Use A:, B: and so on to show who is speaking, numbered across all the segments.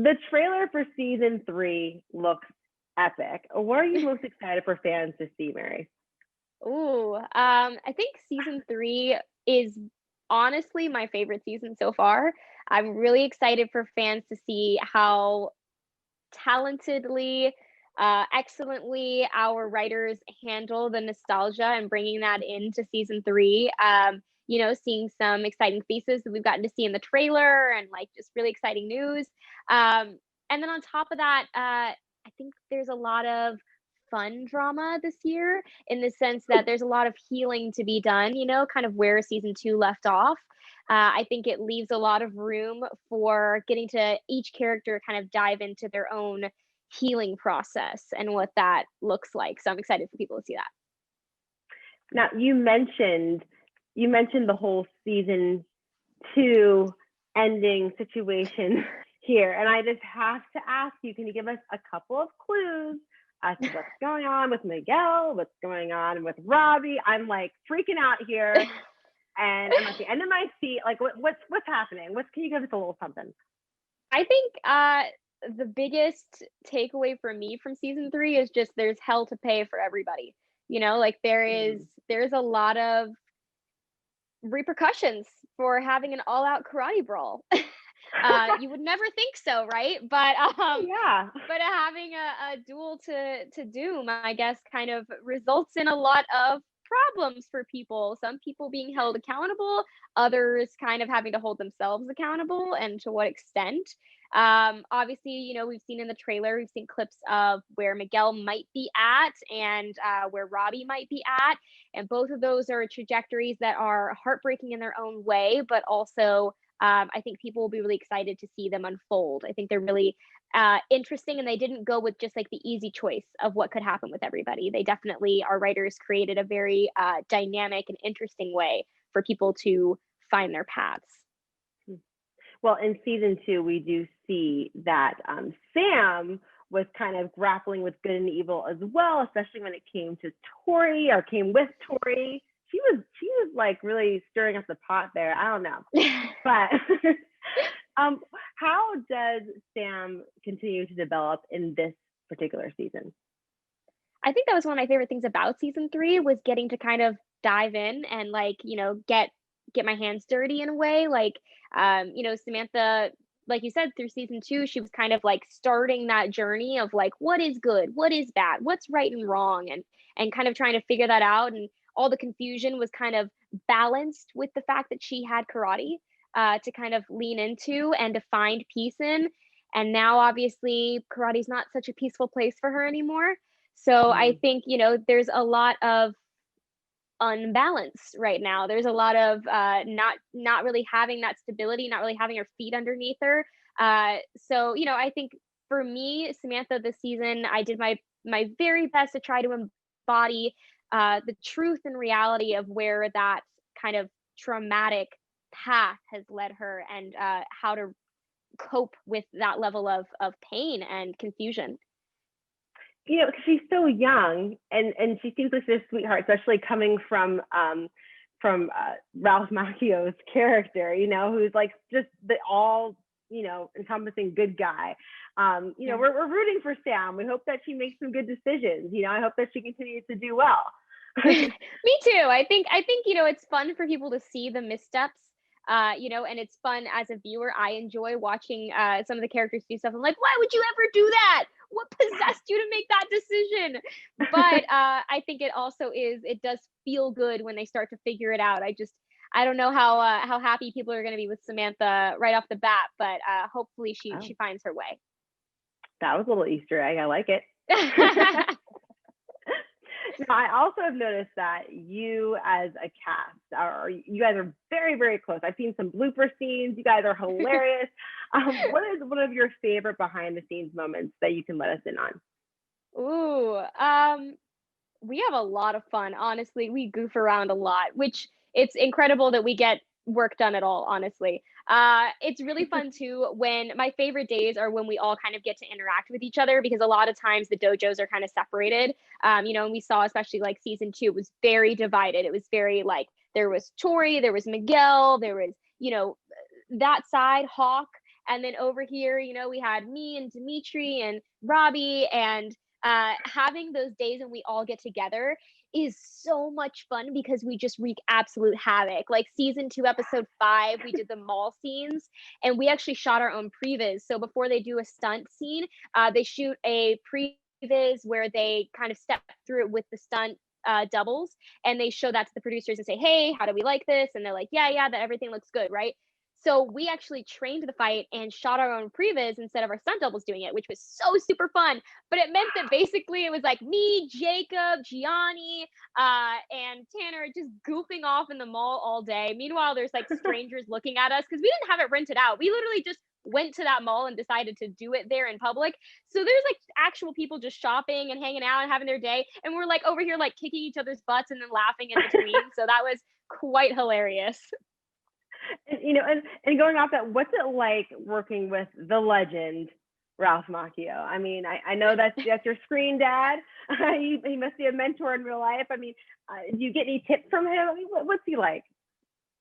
A: the trailer for season 3 looks epic. What are you most excited for fans to see, Mary?
B: Ooh, I think season 3 is honestly my favorite season so far. I'm really excited for fans to see how talentedly, excellently our writers handle the nostalgia and bringing that into season 3. Seeing some exciting faces that we've gotten to see in the trailer and like just really exciting news. And then on top of that, I think there's a lot of fun drama this year in the sense that there's a lot of healing to be done, kind of where season 2 left off. I think it leaves a lot of room for getting to each character kind of dive into their own healing process and what that looks like. So I'm excited for people to see that.
A: Now you mentioned the whole season 2 ending situation here, and I just have to ask you, can you give us a couple of clues as to what's going on with Miguel, what's going on with Robbie? I'm like freaking out here, and I'm at the end of my seat. Like, what's happening? Can you give us a little something?
B: I think the biggest takeaway for me from season 3 is just there's hell to pay for everybody. Like there's a lot of repercussions for having an all-out karate brawl. You would never think so, right?
A: Yeah.
B: But having a duel to doom, I guess, kind of results in a lot of problems for people. Some people being held accountable, others kind of having to hold themselves accountable, and to what extent. Obviously, we've seen in the trailer, we've seen clips of where Miguel might be at and where Robbie might be at. And both of those are trajectories that are heartbreaking in their own way, but also I think people will be really excited to see them unfold. I think they're really interesting, and they didn't go with just like the easy choice of what could happen with everybody. They definitely, our writers created a very dynamic and interesting way for people to find their paths.
A: Well, in season 2, we do see that Sam was kind of grappling with good and evil as well, especially when it came to Tori, or came with Tori. She was like really stirring up the pot there. I don't know, but how does Sam continue to develop in this particular season?
B: I think that was one of my favorite things about season 3 was getting to kind of dive in and like, get my hands dirty in a way. Like, Samantha, like you said, through season 2, she was kind of like starting that journey of like, what is good, what is bad, what's right and wrong, and kind of trying to figure that out. And all the confusion was kind of balanced with the fact that she had karate to kind of lean into and to find peace in. And now, obviously, karate's not such a peaceful place for her anymore. So I think, there's a lot of unbalance right now. There's a lot of not really having that stability, not really having her feet underneath her. I think for me, Samantha, this season, I did my very best to try to embody the truth and reality of where that kind of traumatic path has led her, and how to cope with that level of pain and confusion.
A: Because she's so young, and she seems like this sweetheart, especially coming from Ralph Macchio's character, who's like just the all encompassing good guy.
B: Yeah.
A: We're rooting for Sam. We hope that she makes some good decisions. I hope that she continues to do well.
B: Me too. I think it's fun for people to see the missteps. And it's fun as a viewer. I enjoy watching some of the characters do stuff. I'm like, why would you ever do that? What possessed you to make that decision? But I think it does feel good when they start to figure it out. I don't know how happy people are going to be with Samantha right off the bat, but hopefully she finds her way.
A: That was a little Easter egg. I like it. Now, I also have noticed that you as a cast, you guys are very, very close. I've seen some blooper scenes. You guys are hilarious. What is one of your favorite behind the scenes moments that you can let us in on?
B: Ooh, we have a lot of fun. Honestly, we goof around a lot, which it's incredible that we get work done at all, honestly. It's really fun too when my favorite days are when we all kind of get to interact with each other, because a lot of times the dojos are kind of separated. And we saw, especially like season 2, it was very divided. It was very like there was Tori, there was Miguel, there was, that side, Hawk, And then over here, we had me and Dimitri and Robbie, and having those days when we all get together is so much fun because we just wreak absolute havoc. Like season 2, episode 5, we did the mall scenes, and we actually shot our own previs. So before they do a stunt scene, they shoot a previs where they kind of step through it with the stunt doubles, and they show that to the producers and say, "Hey, how do we like this?" And they're like, "Yeah, that everything looks good, right?" So we actually trained the fight and shot our own previs instead of our stunt doubles doing it, which was so super fun. But it meant that basically it was like me, Jacob, Gianni, and Tanner just goofing off in the mall all day. Meanwhile, there's like strangers looking at us because we didn't have it rented out. We literally just went to that mall and decided to do it there in public. So there's like actual people just shopping and hanging out and having their day. And we're like over here like kicking each other's butts and then laughing in between. So that was quite hilarious.
A: And going off that, what's it like working with the legend Ralph Macchio? I mean, I know that's your screen dad. He must be a mentor in real life. I mean, do you get any tips from him? I mean, what's he like?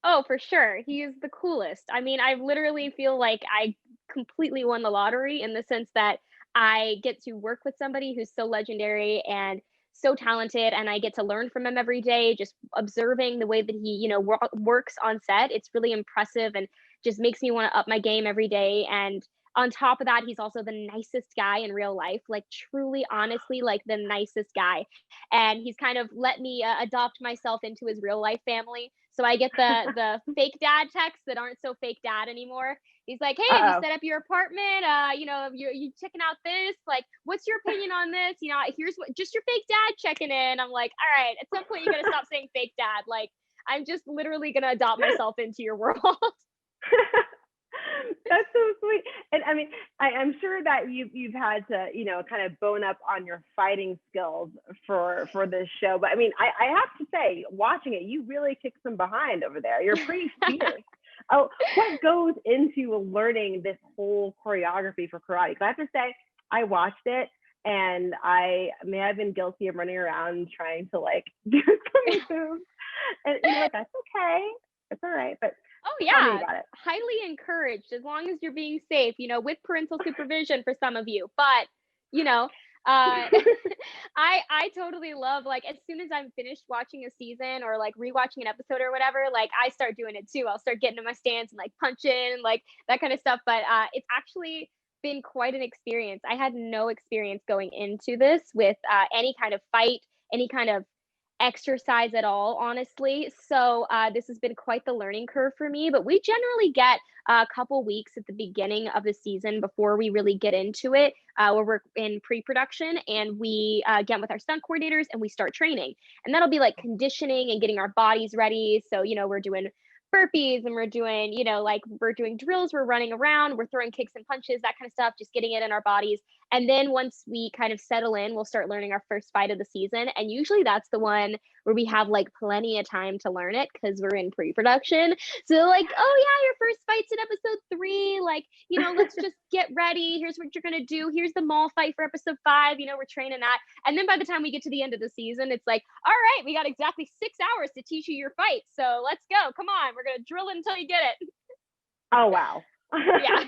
B: Oh, for sure. He is the coolest. I mean, I literally feel like I completely won the lottery in the sense that I get to work with somebody who's so legendary and so talented, and I get to learn from him every day, just observing the way that he, works on set. It's really impressive and just makes me want to up my game every day. And on top of that, he's also the nicest guy in real life, like truly, honestly, like the nicest guy. And he's kind of let me adopt myself into his real life family. So I get the fake dad texts that aren't so fake dad anymore. He's like, "Hey, have you
A: Uh
B: set up your apartment? You checking out this? Like, what's your opinion on this? Here's what just your fake dad checking in." I'm like, "All right, at some point you gotta stop saying fake dad. Like, I'm just literally gonna adopt myself into your world."
A: oh. That's so sweet. And I mean, I'm sure that you've had to, kind of bone up on your fighting skills for this show. But I mean, I have to say, watching it, you really kick some behind over there. You're pretty fierce. Oh, what goes into learning this whole choreography for karate? Because I have to say, I watched it and I may have been guilty of running around trying to like do some moves. And you know what? That's okay. It's all right. But
B: Oh
A: tell me
B: yeah,
A: about it.
B: highly encouraged as long as you're being safe, with parental supervision for some of you. But, you know, I totally love like as soon as I'm finished watching a season or like rewatching an episode or whatever, like I start doing it too. I'll start getting in my stance and like punching, like that kind of stuff. But it's actually been quite an experience. I had no experience going into this with any kind of fight, any kind of exercise at all, honestly. So this has been quite the learning curve for me. But we generally get a couple weeks at the beginning of the season before we really get into it, where we're in pre-production and we get with our stunt coordinators and we start training. And that'll be like conditioning and getting our bodies ready. So we're doing burpees and we're doing like we're doing drills, we're running around, we're throwing kicks and punches, that kind of stuff, just getting it in our bodies. And then once we kind of settle in, we'll start learning our first fight of the season. And usually that's the one where we have like plenty of time to learn it because we're in pre-production. So like, "Oh yeah, your first fight's in episode 3. Like, let's just get ready. Here's what you're gonna do. Here's the mall fight for episode 5. We're training that." And then by the time we get to the end of the season, it's like, "All right, we got exactly 6 hours to teach you your fight. So let's go. Come on, we're gonna drill it until you get it."
A: Oh wow.
B: Yeah.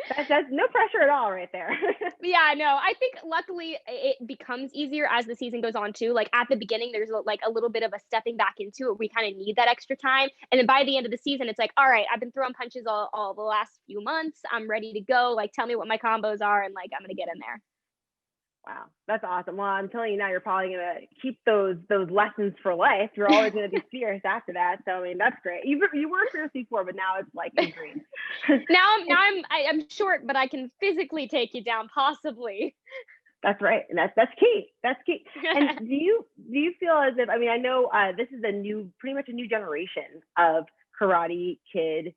A: That's no pressure at all right there.
B: Yeah, no, I think luckily it becomes easier as the season goes on too. Like at the beginning, there's like a little bit of a stepping back into it. We kind of need that extra time. And then by the end of the season, it's like, "All right, I've been throwing punches all the last few months. I'm ready to go. Like, tell me what my combos are. And like, I'm going to get in there."
A: Wow, that's awesome. Well, I'm telling you now, you're probably gonna keep those lessons for life. You're always gonna be fierce after that. So I mean, that's great. You were fierce before, but now it's like ingrained.
B: I'm short, but I can physically take you down, possibly.
A: That's right, and that's key. That's key. And do you feel as if, I mean, I know this is pretty much a new generation of Karate Kid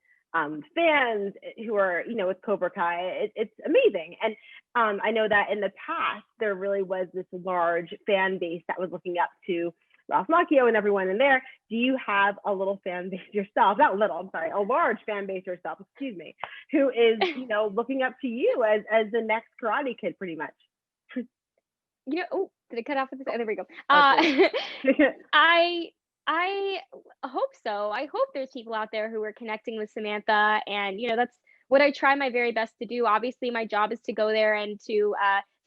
A: fans who are with Cobra Kai. It's amazing, and I know that in the past there really was this large fan base that was looking up to Ralph Macchio and everyone in there. Do you have a little fan base yourself? Not little, I'm sorry, a large fan base yourself, excuse me, who is looking up to you as the next Karate Kid, pretty much?
B: Oh, did it cut off at this? Oh, there we go.
A: Okay.
B: I hope so. I hope there's people out there who are connecting with Samantha, and that's what I try my very best to do. Obviously, my job is to go there and to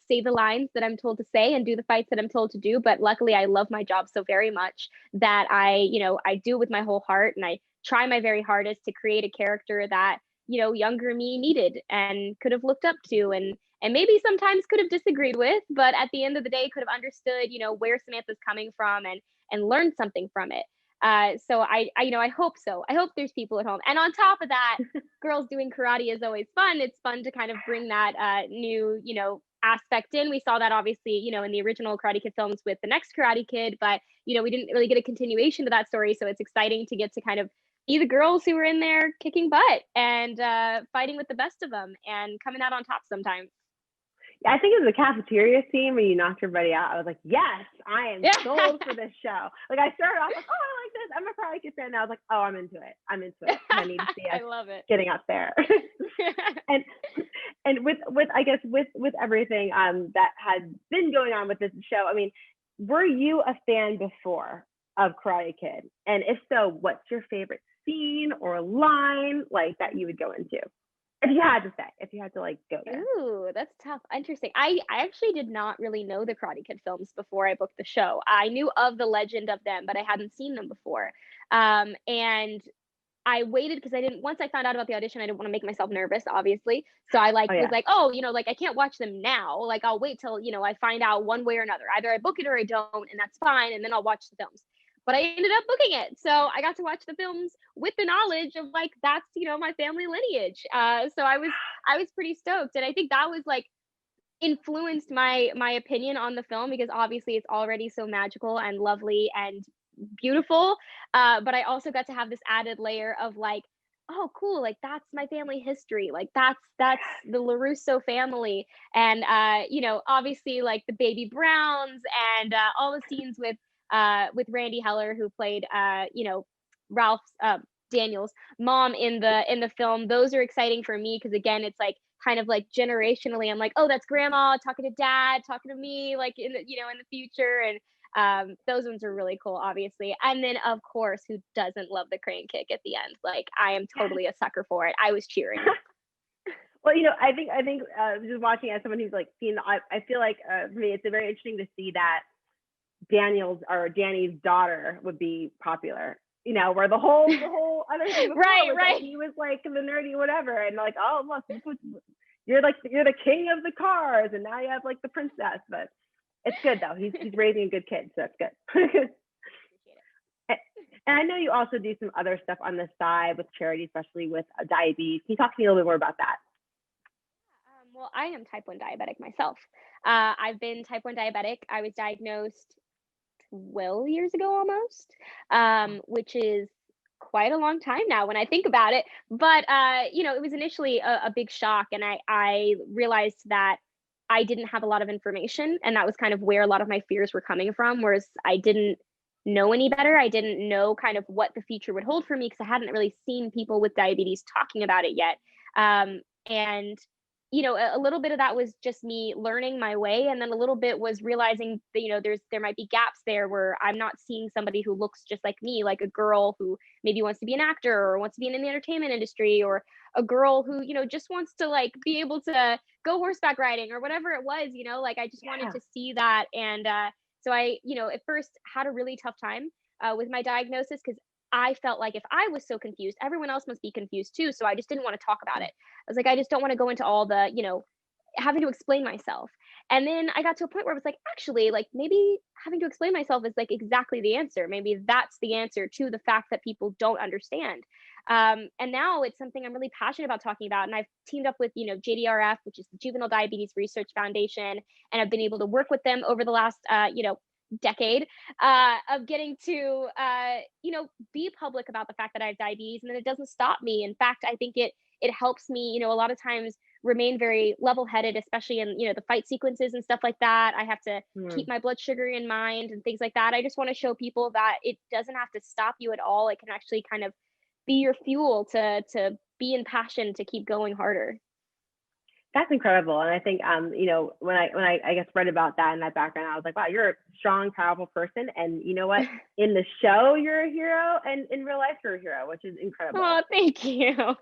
B: say the lines that I'm told to say and do the fights that I'm told to do. But luckily, I love my job so very much that I do it with my whole heart, and I try my very hardest to create a character that younger me needed and could have looked up to, and maybe sometimes could have disagreed with, but at the end of the day could have understood where Samantha's coming from and learned something from it. So I hope so. I hope there's people at home. And on top of that, girls doing karate is always fun. It's fun to kind of bring that new, aspect in. We saw that obviously, in the original Karate Kid films with the next Karate Kid, but we didn't really get a continuation to that story. So it's exciting to get to kind of be the girls who were in there kicking butt and fighting with the best of them and coming out on top sometimes.
A: Yeah, I think it was the cafeteria scene where you knocked everybody out. I was like, yes, I am sold for this show. Like I started off like, oh, I like this. I'm a Karate Kid fan. And I was like, oh, I'm into it. I'm into it. I need to see us
B: I love it.
A: getting up there. and with I guess with everything that had been going on with this show, I mean, were you a fan before of Karate Kid? And if so, what's your favorite scene or line like that you would go into? If you had to say, if you had to like go there.
B: Ooh, that's tough. Interesting. I actually did not really know the Karate Kid films before I booked the show. I knew of the legend of them, but I hadn't seen them before. And I waited because I didn't. Once I found out about the audition, I didn't want to make myself nervous, obviously. So I
A: Oh yeah.
B: was like, oh, like I can't watch them now. Like I'll wait till I find out one way or another. Either I book it or I don't, and that's fine. And then I'll watch the films. But I ended up booking it, so I got to watch the films with the knowledge of like that's my family lineage. So I was pretty stoked, and I think that was like influenced my opinion on the film because obviously it's already so magical and lovely and beautiful. But I also got to have this added layer of like, oh, cool, like that's my family history. Like that's the LaRusso family, and obviously like the baby Browns and all the scenes with Randy Heller who played Ralph's Daniel's mom in the film. Those are exciting for me because again, it's like kind of like generationally, I'm like, oh, that's grandma talking to dad, talking to me, like in the future, and those ones are really cool, obviously. And then of course, who doesn't love the crane kick at the end? Like I am totally a sucker for it. I was cheering.
A: Well, I think just watching as someone who's like seen, I feel like for me, it's very interesting to see that Danny's daughter would be popular. Where the whole other thing before was
B: right.
A: Like, he was like the nerdy whatever, and like, oh look, you're the king of the cars, and now you have like the princess. But it's good though. He's raising a good kid, so that's good. And I know you also do some other stuff on the side with charity, especially with diabetes. Can you talk to me a little bit more about that?
B: Well, I am type 1 diabetic myself. I've been type 1 diabetic. I was diagnosed 12 years ago almost, which is quite a long time now when I think about it. But it was initially a big shock, and I realized that I didn't have a lot of information, and that was kind of where a lot of my fears were coming from. Whereas I didn't know any better. I didn't know kind of what the future would hold for me because I hadn't really seen people with diabetes talking about it yet. And a little bit of that was just me learning my way, and then a little bit was realizing that there might be gaps there where I'm not seeing somebody who looks just like me, like a girl who maybe wants to be an actor or wants to be in the entertainment industry, or a girl who just wants to like be able to go horseback riding or whatever it was. Like I just wanted to see that, and so I at first had a really tough time with my diagnosis because I felt like if I was so confused, everyone else must be confused too. So I just didn't want to talk about it. I was like, I just don't want to go into all the, having to explain myself. And then I got to a point where I was like, actually, like maybe having to explain myself is like exactly the answer. Maybe that's the answer to the fact that people don't understand. And now it's something I'm really passionate about talking about. And I've teamed up with, JDRF, which is the Juvenile Diabetes Research Foundation. And I've been able to work with them over the last, decade of getting to be public about the fact that I have diabetes, and then it doesn't stop me. In fact, I think it helps me a lot of times remain very level-headed, especially in the fight sequences and stuff like that. I have to keep my blood sugar in mind and things like that. I just want to show people that it doesn't have to stop you at all. It can actually kind of be your fuel to be in passion to keep going harder.
A: That's incredible. And I think, when I guess read about that in that background, I was like, wow, you're a strong, powerful person. And you know what? In the show, you're a hero, and in real life, you're a hero, which is incredible.
B: Oh, thank you.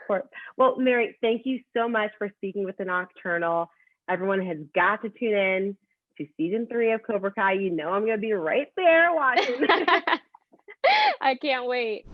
A: course. Well, Mary, thank you so much for speaking with the Nocturnal. Everyone has got to tune in to season 3 of Cobra Kai. You know I'm going to be right there watching.
B: I can't wait.